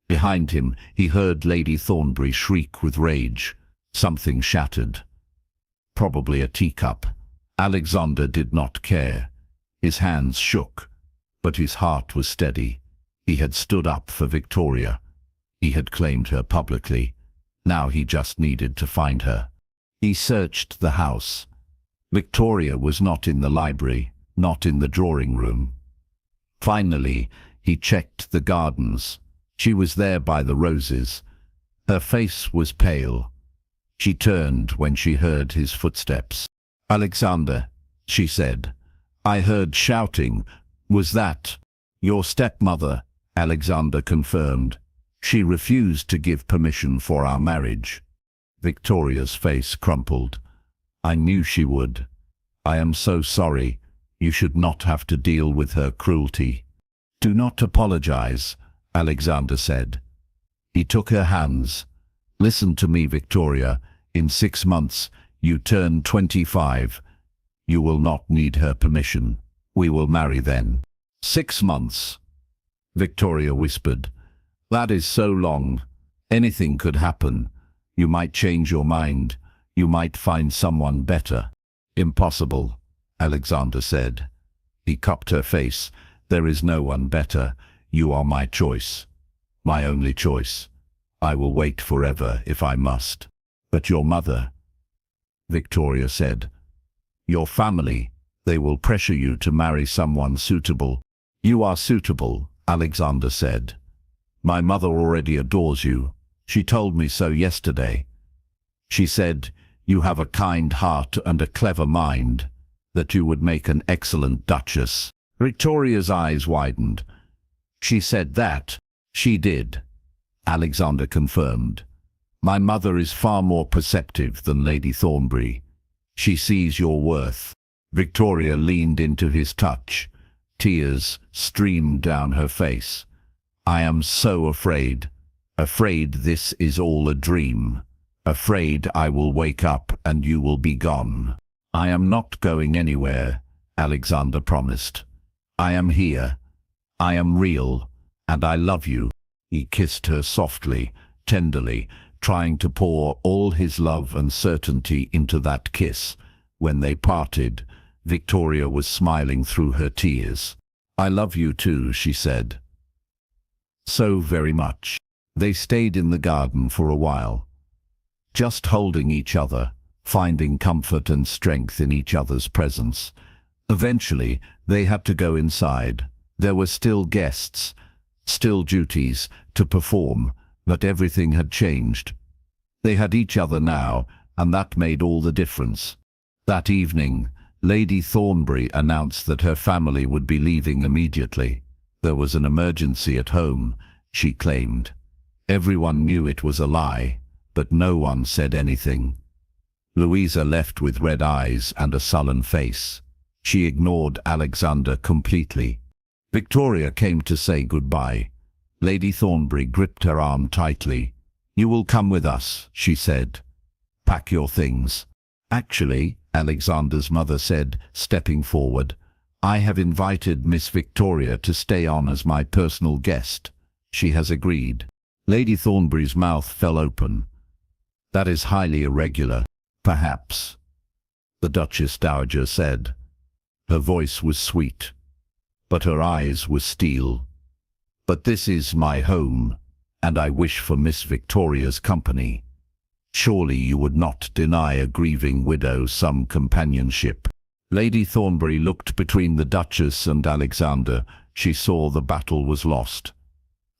Behind him, he heard Lady Thornbury shriek with rage. Something shattered. Probably a teacup. Alexander did not care. His hands shook, but his heart was steady. He had stood up for Victoria. He had claimed her publicly. Now he just needed to find her. He searched the house. Victoria was not in the library, not in the drawing room. Finally, he checked the gardens. She was there by the roses. Her face was pale. She turned when she heard his footsteps. "Alexander," she said. "I heard shouting. Was that your stepmother?" Alexander confirmed. "She refused to give permission for our marriage." Victoria's face crumpled. "I knew she would. I am so sorry. You should not have to deal with her cruelty." "Do not apologize," Alexander said. He took her hands. "Listen to me, Victoria. In 6 months, you turn 25. You will not need her permission. We will marry then." 6 months, Victoria whispered. "That is so long. Anything could happen. You might change your mind. You might find someone better." "Impossible," Alexander said. He cupped her face. "There is no one better. You are my choice. My only choice. I will wait forever if I must." "But your mother," Victoria said. "Your family, they will pressure you to marry someone suitable." "You are suitable," Alexander said. "My mother already adores you. She told me so yesterday. She said, you have a kind heart and a clever mind, that you would make an excellent duchess." Victoria's eyes widened. "She said that?" "She did," Alexander confirmed. "My mother is far more perceptive than Lady Thornbury. She sees your worth." Victoria leaned into his touch. Tears streamed down her face. "I am so afraid. Afraid this is all a dream. Afraid I will wake up and you will be gone." "I am not going anywhere," Alexander promised. "I am here. I am real, and I love you." He kissed her softly, tenderly, trying to pour all his love and certainty into that kiss. When they parted, Victoria was smiling through her tears. "I love you too," she said. "So very much." They stayed in the garden for a while, just holding each other, finding comfort and strength in each other's presence. Eventually, they had to go inside. There were still guests, still duties to perform, but everything had changed. They had each other now, and that made all the difference. That evening, Lady Thornbury announced that her family would be leaving immediately. There was an emergency at home, she claimed. Everyone knew it was a lie, but no one said anything. Louisa left with red eyes and a sullen face. She ignored Alexander completely. Victoria came to say goodbye. Lady Thornbury gripped her arm tightly. "You will come with us," she said. "Pack your things." "Actually," Alexander's mother said, stepping forward, "I have invited Miss Victoria to stay on as my personal guest. She has agreed." Lady Thornbury's mouth fell open. "That is highly irregular." "Perhaps," the Duchess Dowager said. Her voice was sweet, but her eyes were steel. "But this is my home, and I wish for Miss Victoria's company. Surely you would not deny a grieving widow some companionship." Lady Thornbury looked between the Duchess and Alexander. She saw the battle was lost.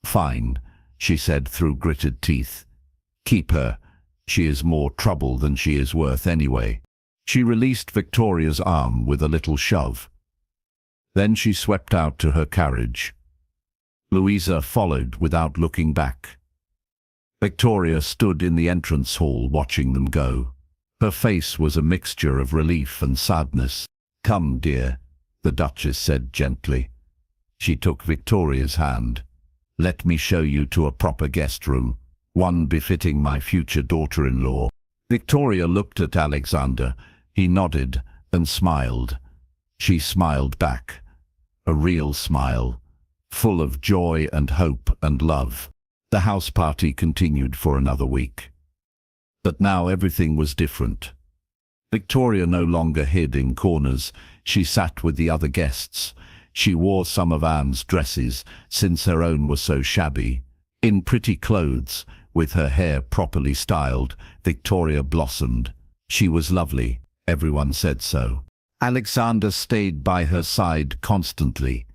"Fine," she said through gritted teeth. "Keep her. She is more trouble than she is worth anyway." She released Victoria's arm with a little shove. Then she swept out to her carriage. Louisa followed without looking back. Victoria stood in the entrance hall watching them go. Her face was a mixture of relief and sadness. "Come, dear," the Duchess said gently. She took Victoria's hand. "Let me show you to a proper guest room, one befitting my future daughter-in-law." Victoria looked at Alexander. He nodded and smiled. She smiled back. A real smile, full of joy and hope and love. The house party continued for another week. But now everything was different. Victoria no longer hid in corners. She sat with the other guests. She wore some of Anne's dresses, since her own was so shabby. In pretty clothes, with her hair properly styled, Victoria blossomed. She was lovely. Everyone said so. Alexander stayed by her side constantly.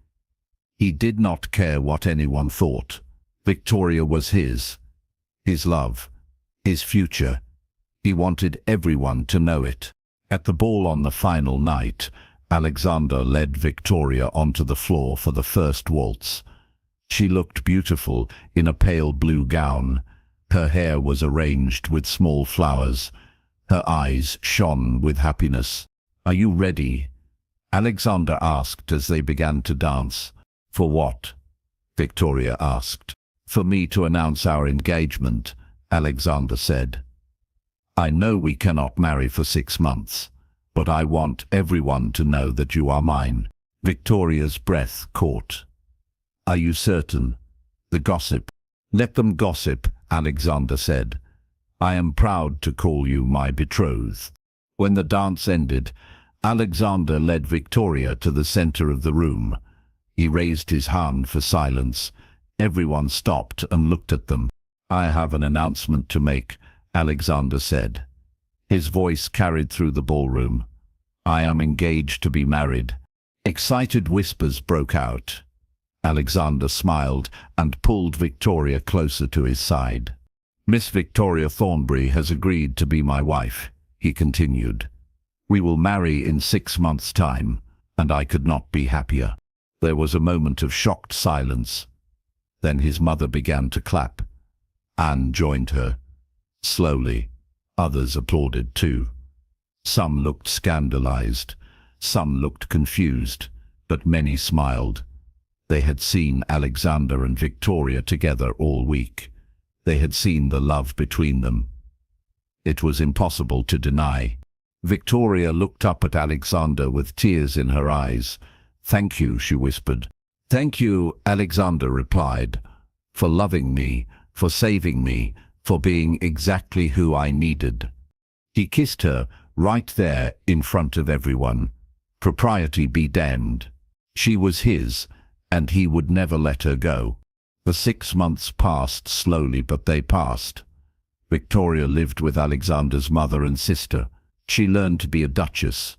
He did not care what anyone thought. Victoria was his love, his future. He wanted everyone to know it. At the ball on the final night, Alexander led Victoria onto the floor for the first waltz. She looked beautiful in a pale blue gown. Her hair was arranged with small flowers. Her eyes shone with happiness. "Are you ready?" Alexander asked as they began to dance. "For what?" Victoria asked. "For me to announce our engagement," Alexander said. "I know we cannot marry for 6 months, but I want everyone to know that you are mine." Victoria's breath caught. "Are you certain?" "The gossip." "Let them gossip," Alexander said. "I am proud to call you my betrothed." When the dance ended, Alexander led Victoria to the center of the room. He raised his hand for silence. Everyone stopped and looked at them. "I have an announcement to make," Alexander said. His voice carried through the ballroom. "I am engaged to be married." Excited whispers broke out. Alexander smiled and pulled Victoria closer to his side. "Miss Victoria Thornbury has agreed to be my wife," he continued. "We will marry in 6 months' time, and I could not be happier." There was a moment of shocked silence. Then his mother began to clap. Anne joined her. Slowly, others applauded too. Some looked scandalized, some looked confused, but many smiled. They had seen Alexander and Victoria together all week. They had seen the love between them. It was impossible to deny. Victoria looked up at Alexander with tears in her eyes. "Thank you," she whispered. "Thank you," Alexander replied, "for loving me, for saving me, for being exactly who I needed." He kissed her right there in front of everyone. Propriety be damned. She was his, and he would never let her go. The 6 months passed slowly, but they passed. Victoria lived with Alexander's mother and sister. She learned to be a duchess.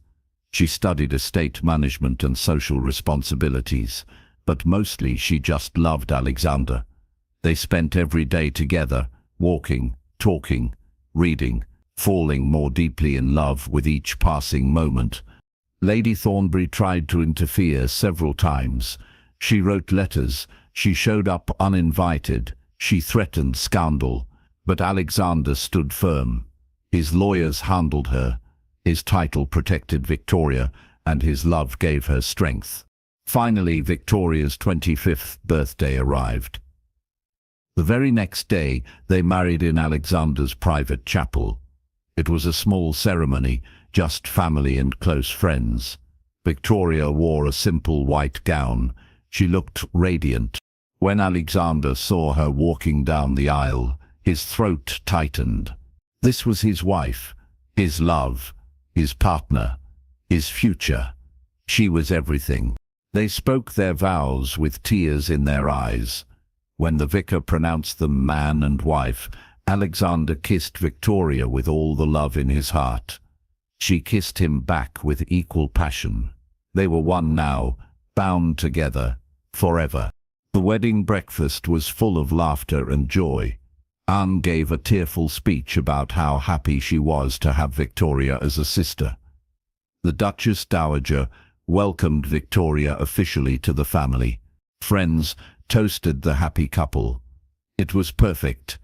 She studied estate management and social responsibilities, but mostly she just loved Alexander. They spent every day together, walking, talking, reading, falling more deeply in love with each passing moment. Lady Thornbury tried to interfere several times. She wrote letters, she showed up uninvited, she threatened scandal, but Alexander stood firm. His lawyers handled her, his title protected Victoria, and his love gave her strength. Finally, Victoria's 25th birthday arrived. The very next day, they married in Alexander's private chapel. It was a small ceremony, just family and close friends. Victoria wore a simple white gown. She looked radiant. When Alexander saw her walking down the aisle, his throat tightened. This was his wife, his love, his partner, his future. She was everything. They spoke their vows with tears in their eyes. When the vicar pronounced them man and wife, Alexander kissed Victoria with all the love in his heart. She kissed him back with equal passion. They were one now, bound together, forever. The wedding breakfast was full of laughter and joy. Anne gave a tearful speech about how happy she was to have Victoria as a sister. The Duchess Dowager welcomed Victoria officially to the family. Friends toasted the happy couple. It was perfect.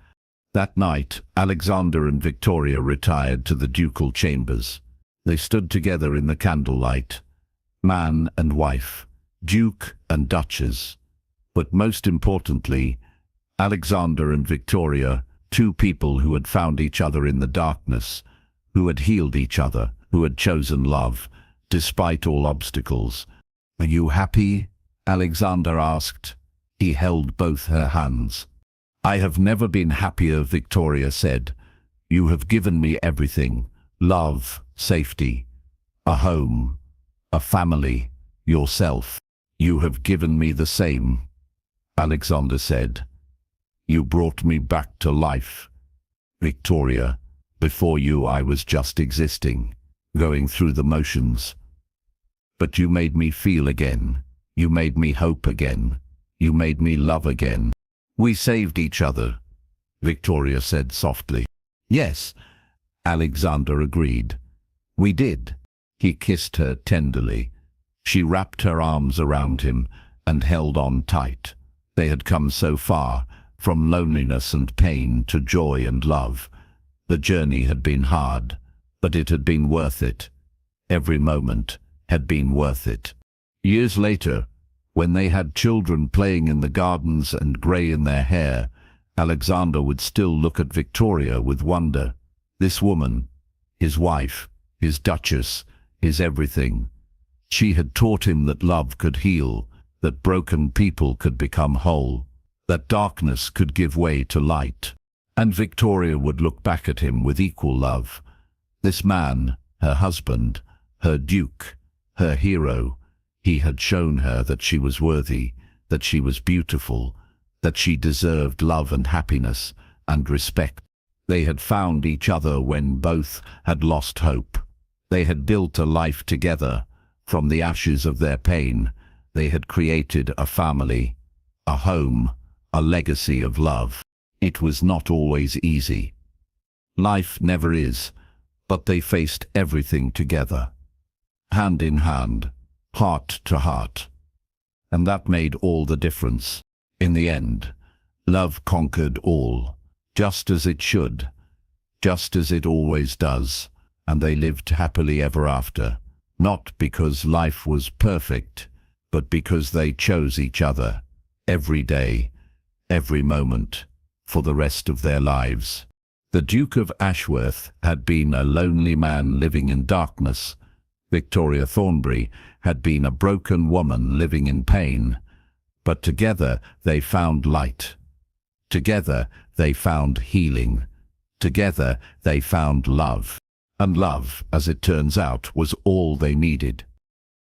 That night, Alexander and Victoria retired to the ducal chambers. They stood together in the candlelight. Man and wife, duke and duchess. But most importantly, Alexander and Victoria, two people who had found each other in the darkness, who had healed each other, who had chosen love, despite all obstacles. "Are you happy?" Alexander asked. He held both her hands. "I have never been happier," Victoria said. "You have given me everything: love, safety, a home, a family, yourself. You have given me the same." Alexander said. "You brought me back to life, Victoria. Before you I was just existing, going through the motions. But you made me feel again. You made me hope again. You made me love again." "We saved each other," Victoria said softly. "Yes," Alexander agreed. "We did." He kissed her tenderly. She wrapped her arms around him and held on tight. They had come so far, from loneliness and pain to joy and love. The journey had been hard, but it had been worth it. Every moment had been worth it. Years later, when they had children playing in the gardens and grey in their hair, Alexander would still look at Victoria with wonder. This woman, his wife, his duchess, his everything. She had taught him that love could heal, that broken people could become whole, that darkness could give way to light. And Victoria would look back at him with equal love. This man, her husband, her duke, her hero, he had shown her that she was worthy, that she was beautiful, that she deserved love and happiness and respect. They had found each other when both had lost hope. They had built a life together. From the ashes of their pain, they had created a family, a home, a legacy of love. It was not always easy. Life never is, but they faced everything together, hand in hand, heart to heart. And that made all the difference. In the end, love conquered all, just as it should, just as it always does, and they lived happily ever after, not because life was perfect, but because they chose each other, every day, every moment, for the rest of their lives. The Duke of Ashworth had been a lonely man living in darkness. Victoria Thornbury had been a broken woman living in pain. But together they found light. Together they found healing. Together they found love. And love, as it turns out, was all they needed.